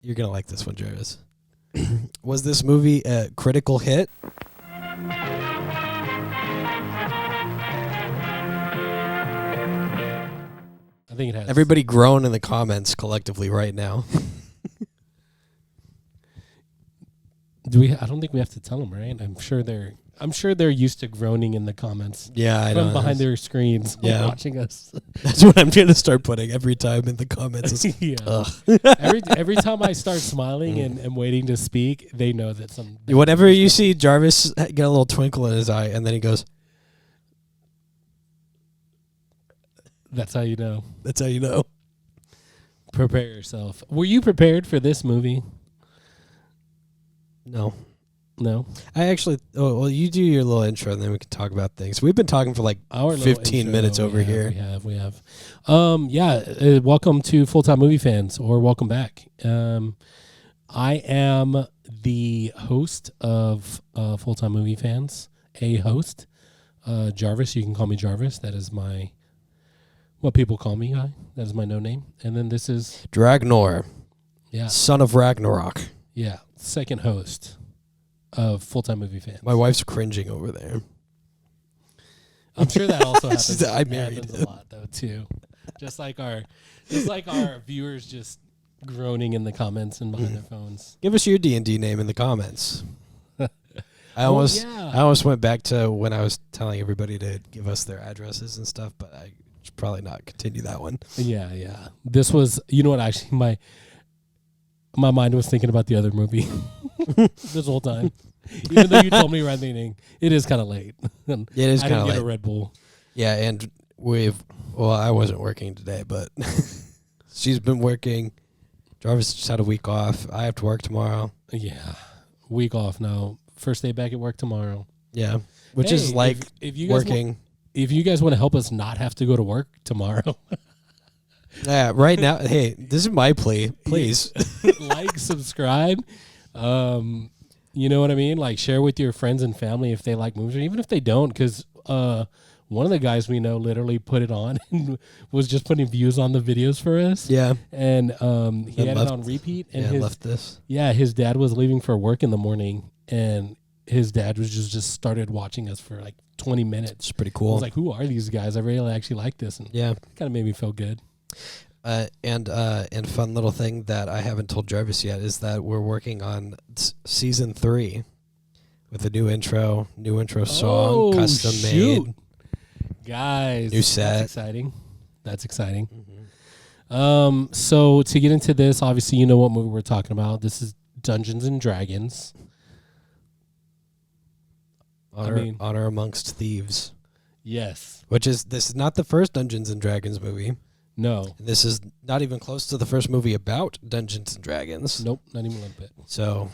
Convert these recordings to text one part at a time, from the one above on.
You're going to like this one, Jarvis. Was this movie a critical hit? I think it has. Everybody groan in the comments collectively right now. I don't think we have to tell them, right? I'm sure they're used to groaning in the comments. Yeah, I know. From behind their screens, watching us. That's what I'm going to start putting every time in the comments. Yeah. every time I start smiling and waiting to speak, they know that some. Whenever you see Jarvis get a little twinkle in his eye, and then he goes, that's how you know. That's how you know. Prepare yourself. Were you prepared for this movie? No. I actually, you do your little intro and then we can talk about things. We've been talking for like 15 minutes over here. We have. Welcome to Full Time Movie Fans, or welcome back. I am the host of Full Time Movie Fans, a host. Jarvis, you can call me Jarvis. That is what people call me. That is my no name. And then this is Dragnor. Yeah. Son of Ragnarok. Yeah. Second host of Full Time Movie Fans. My wife's cringing over there. I'm sure that also happens. happens a lot though too. Just like our viewers just groaning in the comments and behind their phones. Give us your D&D name in the comments. I almost went back to when I was telling everybody to give us their addresses and stuff, but I should probably not continue that one. Yeah. This was, you know what, actually my mind was thinking about the other movie this whole time. Even though you told me right at the beginning, it is kind of late. It is kind of late. I didn't get a Red Bull. Yeah, and I wasn't working today, but she's been working. Jarvis just had a week off. I have to work tomorrow. Yeah, week off now. First day back at work tomorrow. Yeah, which is like if you working. If you guys want to help us not have to go to work tomorrow. Yeah, right now, hey, this is my plea. Please. Like, subscribe. You know what I mean? Like, share with your friends and family if they like movies, or even if they don't, because one of the guys we know literally put it on and was just putting views on the videos for us. Yeah. And he had it on repeat. And left this. Yeah, his dad was leaving for work in the morning, and his dad was just started watching us for like 20 minutes. It's pretty cool. I was like, who are these guys? I really actually like this. And yeah. It kind of made me feel good. And fun little thing that I haven't told Jarvis yet is that we're working on season 3 with a new intro song, custom made. Guys, new set. That's exciting. Mm-hmm. So to get into this, obviously you know what movie we're talking about. This is Dungeons and Dragons. Honor Amongst Thieves. Yes. This is not the first Dungeons and Dragons movie. No. This is not even close to the first movie about Dungeons and Dragons. Nope, not even a little bit. So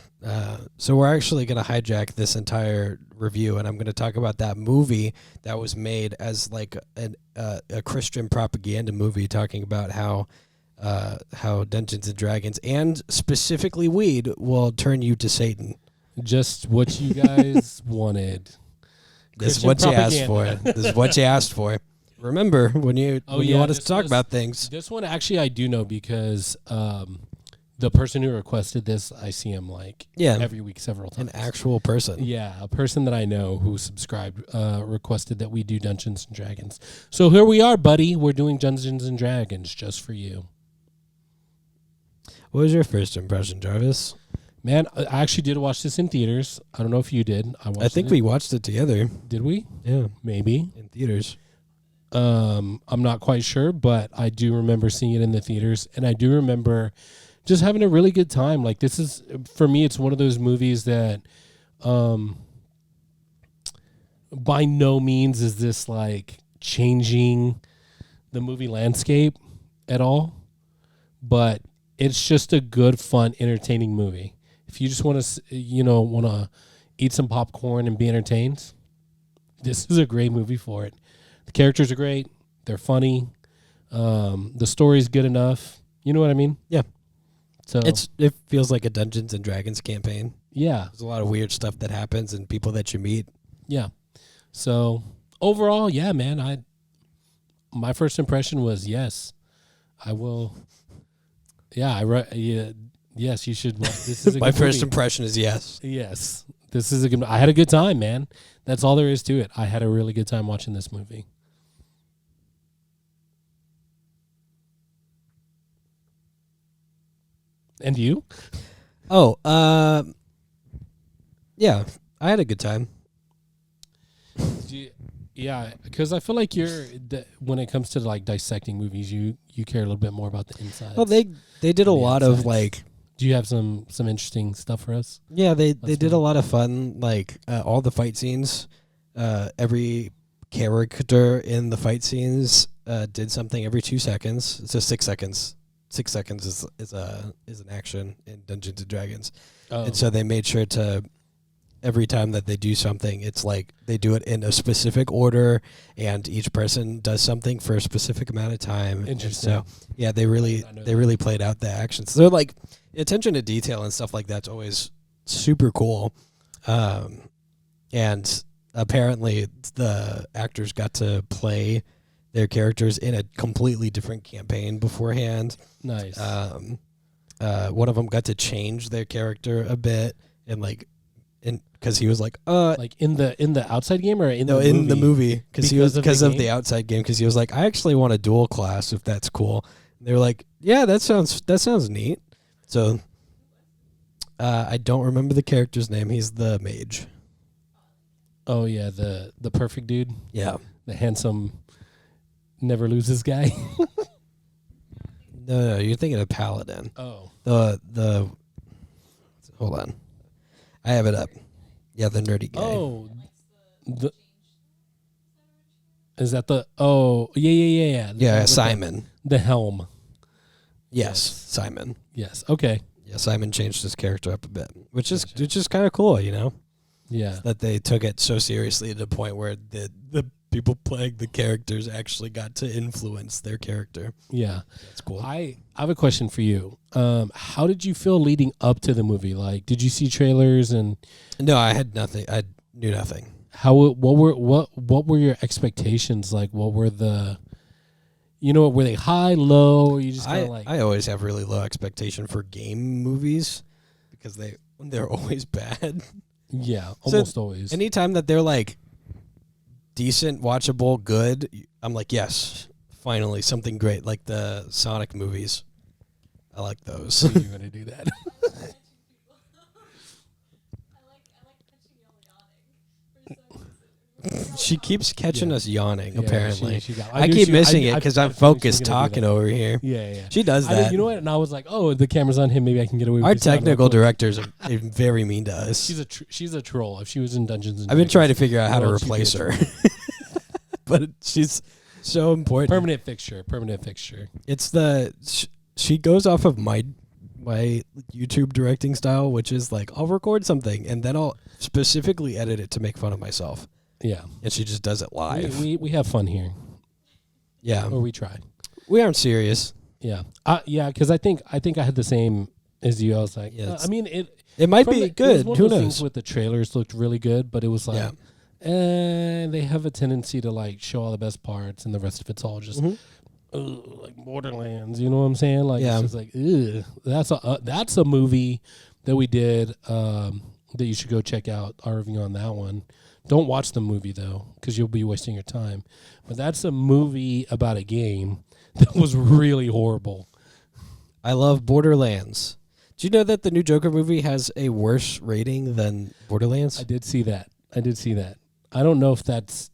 we're actually going to hijack this entire review, and I'm going to talk about that movie that was made as like a Christian propaganda movie, talking about how Dungeons and Dragons and specifically weed will turn you to Satan. Just what you guys wanted. This is what you asked for. This is what you asked for. Remember, when you want us to talk about things. This one, actually, I do know because the person who requested this, I see him every week several times. An actual person. Yeah, a person that I know who subscribed requested that we do Dungeons and Dragons. So here we are, buddy. We're doing Dungeons and Dragons just for you. What was your first impression, Jarvis? Man, I actually did watch this in theaters. I don't know if you did. I think we watched it together. Did we? Yeah. Maybe. In theaters. I'm not quite sure, but I do remember seeing it in the theaters, and I do remember just having a really good time. Like, this is, for me, it's one of those movies that by no means is this like changing the movie landscape at all, but it's just a good, fun, entertaining movie. If you just want to, eat some popcorn and be entertained, this is a great movie for it. The characters are great. They're funny. The story's good enough. You know what I mean? Yeah. So it feels like a Dungeons and Dragons campaign. Yeah. There's a lot of weird stuff that happens and people that you meet. Yeah. So overall, yeah, man, my first impression was yes, I will. Yeah, Yes, you should. This is a My good first movie. impression is yes. Yes, this is a good. I had a good time, man. That's all there is to it. I had a really good time watching this movie. And you? Oh, yeah, I had a good time. Yeah, because I feel like when it comes to like dissecting movies, you care a little bit more about the insides. Well, they did a lot of outsides. like. Do you have some interesting stuff for us? Yeah, they Let's did see. a lot of fun, like all the fight scenes. Every character in the fight scenes did something every 2 seconds. It's just 6 seconds. 6 seconds is an action in Dungeons and Dragons, and so they made sure to every time that they do something, it's like they do it in a specific order, and each person does something for a specific amount of time. Interesting. And so yeah, they really played out the actions. So like attention to detail and stuff like that's always super cool. And apparently the actors got to play their characters in a completely different campaign beforehand. Nice. One of them got to change their character a bit, and because he was like in the outside game or in the movie because of game? the outside game, because he was like, I actually want a dual class if that's cool. And they were like, yeah, that sounds neat. So I don't remember the character's name. He's the mage. Oh yeah, the perfect dude, Yeah. the handsome, never loses guy. No, you're thinking of Paladin. Oh, The hold on, I have it up. Yeah, the nerdy guy. oh, is that the? Oh, yeah. Yeah, Simon. The helm. Yes, Simon. Yes. Okay. Yeah, Simon changed his character up a bit, which is kind of cool, you know. Yeah. That they took it so seriously to the point where the people playing the characters actually got to influence their character. Yeah. That's cool. I have a question for you. How did you feel leading up to the movie? Like, did you see trailers and? No, I had nothing. I knew nothing. What were your expectations? Like, what were the? Were they high, low? Or you just kind of like. I always have really low expectation for game movies because they're always bad. Yeah, almost always. Anytime that they're like decent, watchable, good, I'm like, yes, finally something great. Like the Sonic movies, I like those. You're gonna do that. She keeps catching us yawning. Yeah, apparently, I I keep missing it because I'm focused talking over. over here. Yeah. She does that. You know what? And I was like, oh, the camera's on him. Maybe I can get away with Our this sound real technical quick. directors are very mean to us. She's a troll. If she was in Dungeons and I've been trying to Dragons, figure out how to well, she'd be replace a her, troll. but she's so important. Permanent fixture. It's she goes off of my YouTube directing style, which is like I'll record something and then I'll specifically edit it to make fun of myself. Yeah. And she just does it live. We have fun here. Yeah. Or we try. We aren't serious. Yeah. Because I think I had the same as you. I was like, Yeah, it might be good. It was one Who of those knows? things with the trailers looked really good, but it was like, they have a tendency to like show all the best parts, and the rest of it's all just like Borderlands. You know what I'm saying? Like, Yeah. it's just like, ugh. That's a movie that we did that you should go check out our review on that one. Don't watch the movie though, because you'll be wasting your time. But that's a movie about a game that was really horrible. I love Borderlands. Do you know that the new Joker movie has a worse rating than Borderlands? I did see that. I don't know if that's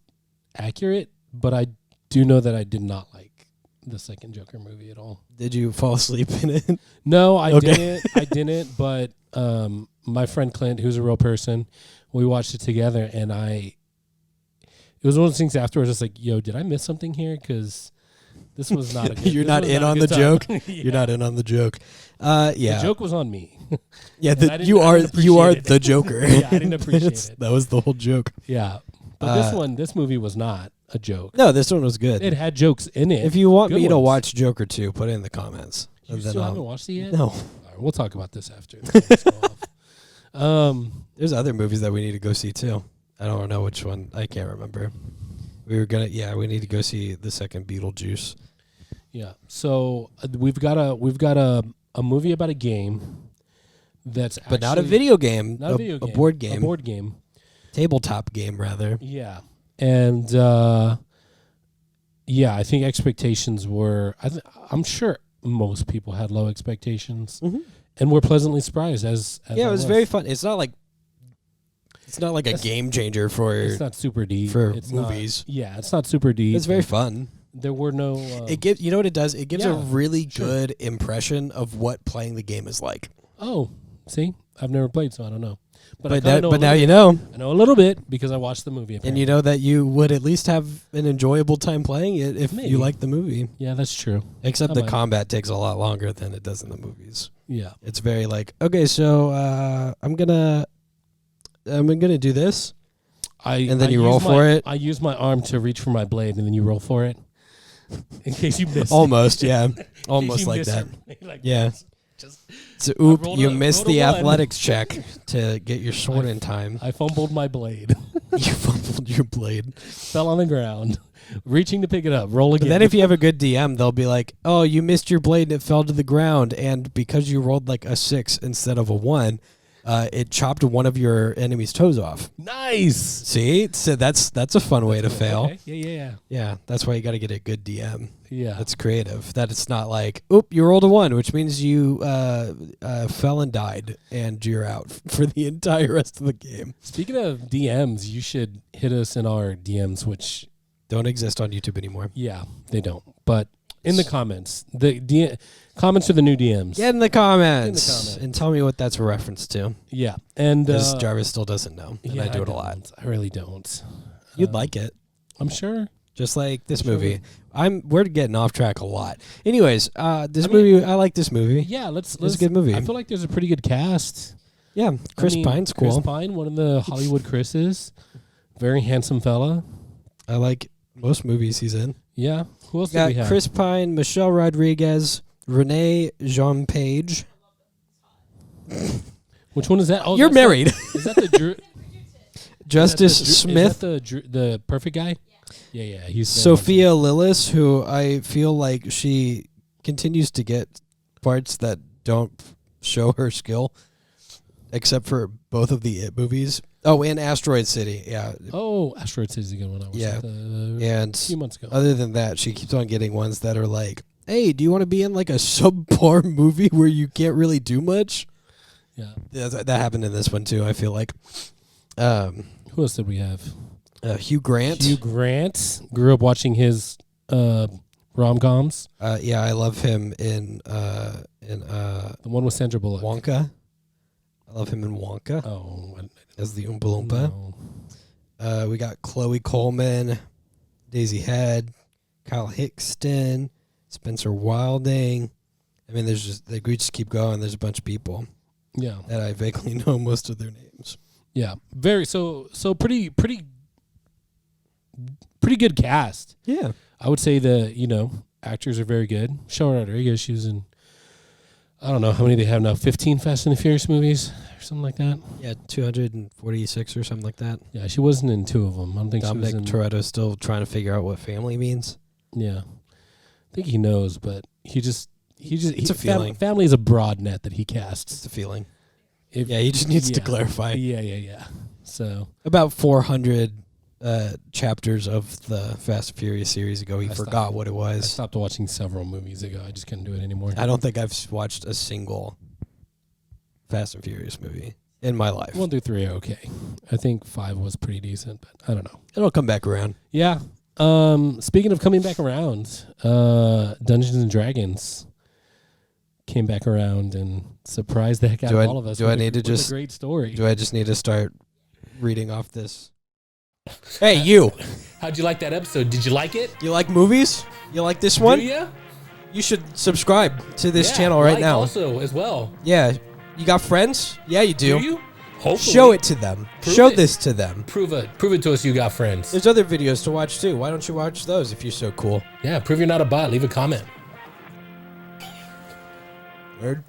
accurate, but I do know that I did not like the second Joker movie at all. Did you fall asleep in it? No, I Okay. didn't. But my friend Clint, who's a real person, we watched it together, and it was one of those things afterwards. I was like, "Yo, did I miss something here?" Because this was not a good. You're not in on the joke. You're not in on the joke. Yeah, The joke was on me. yeah. and I didn't- You I are didn't appreciate the it. Joker. Yeah, I didn't appreciate it. That was the whole joke. Yeah, but this movie was not a joke. No, this one was good. It had jokes in it. If you want Good me to ones. watch Joker 2, put it in the comments. You And then still I'll- haven't watched it yet? No, All right, we'll talk about this after. the cameras go off. there's other movies that we need to go see too. I don't know which one. I can't remember. We need to go see the second Beetlejuice. Yeah. So we've got a movie about a game, That's but not a actually- video game. Not a video game. A board game. A board game. Tabletop game, rather. Yeah. And yeah, I think expectations were. I'm sure most people had low expectations, and were pleasantly surprised. As Yeah, it was very fun. It's not like a game changer for It's not super deep for it's movies. It's not super deep. It's very fun. There were no. It gives you know what it does. It gives a Yeah, really sure. good impression of what playing the game is like. Oh, see, I've never played, so I don't know. But Now you know, I know a little bit because I watched the movie. and you know that you would at least have an enjoyable time playing it if Maybe. you like the movie. Yeah, that's true. Except I the might. combat takes a lot longer than it does in the movies. Yeah. It's very like, okay, so I'm gonna do this. And then you roll for it? I use my arm to reach for my blade, and then you roll for it. In case you missed. Almost, yeah, In case almost you like miss that. it. Like Yeah. that. Just So rolled you a- missed rolled a the one. athletics check to get your sword in time. I fumbled my blade. You fumbled your blade. Fell on the ground. Reaching to pick it up. Roll again. But then if you have a good DM, they'll be like, "Oh, you missed your blade and it fell to the ground, and because you rolled like a 6 instead of a 1, it chopped one of your enemy's toes off." Nice. See, so that's a fun way to fail. Okay. Yeah. Yeah, that's why you got to get a good DM. Yeah. That's creative. That it's not like, "Oop, you rolled a 1," which means you fell and died, and you're out for the entire rest of the game. Speaking of DMs, you should hit us in our DMs, which Don't exist on YouTube anymore. yeah, they don't. But in the comments, comments are the new DMs. Get in the comments, comments. and tell me what that's a reference to. Yeah. And Because Jarvis still doesn't know, and yeah, I do it a lot. don't. I really don't. You'd like it, I'm sure. just like this Sure. movie. We're getting off track a lot. Anyways, movie. I like this movie. Yeah, let's. It's a good movie. I feel like there's a pretty good cast. Yeah, Chris Pine's cool. Chris Pine, one of the Hollywood Chris's, very handsome fella. I like most movies he's in. Yeah. Who else We got do we have? Chris Pine, Michelle Rodriguez, Renee Jean Page. Which one is that? Oh, You're that's married. Is that the Drew? Justice Is Smith. that the perfect guy? Yeah. He's Sophia Lillis, who I feel like she continues to get parts that don't show her skill, except for both of the It movies. Oh, and Asteroid City, yeah. Oh, Asteroid City is a good one. I watched Yeah. that, And a few months ago. other than that, she keeps on getting ones that are like, hey, do you want to be in like a subpar movie where you can't really do much? Yeah. Yeah, that happened in this one too, I feel like. Who else did we have? Hugh Grant. Hugh Grant. Grew up watching his rom-coms. Yeah, I love him in The one with Sandra Bullock. Wonka. I love him in Wonka Oh, as the Oompa Loompa. no. We got Chloe Coleman, Daisy Head, Kyle Hickston, Spencer Wilding. I mean, there's just we just keep going. There's a bunch of people Yeah. that I vaguely know most of their names. Yeah. Very so pretty good cast. Yeah, I would say the actors are very good. Michelle Rodriguez, she was in I don't know how many they have now, 15 Fast and the Furious movies or something like that. yeah, 246 or something like that. Yeah, she wasn't in 2 of them. I don't think Dominic she was in. Toretto's still trying to figure out what family means. Yeah, I think he knows, but it's a feeling. Family is a broad net that he casts. It's a feeling. If- Yeah, he just needs to yeah. clarify. Yeah. So About 400 chapters of the Fast and Furious series ago, he I forgot stopped- what it I was. stopped watching several movies ago. I just couldn't do it anymore. I don't think I've watched a single Fast and Furious movie in my life. 1 through 3 are okay. I think 5 was pretty decent, but I don't know. It'll come back around. Yeah. Speaking of coming back around, Dungeons and Dragons came back around and surprised the heck out Do of I- all of us. do I with a- need to with just- a great story? Do I just need to start reading off this? Hey, you! How'd you like that episode? Did you like it? You like movies? You like this one? you? You should subscribe to this channel right now. Also, as well. Yeah. You got friends? Yeah, you do. you? Hopefully. Show it to them. Prove Show it. this to them. Prove it to us you got friends. There's other videos to watch too. Why don't you watch those if you're so cool? Yeah, prove you're not a bot. Leave a comment. Nerd.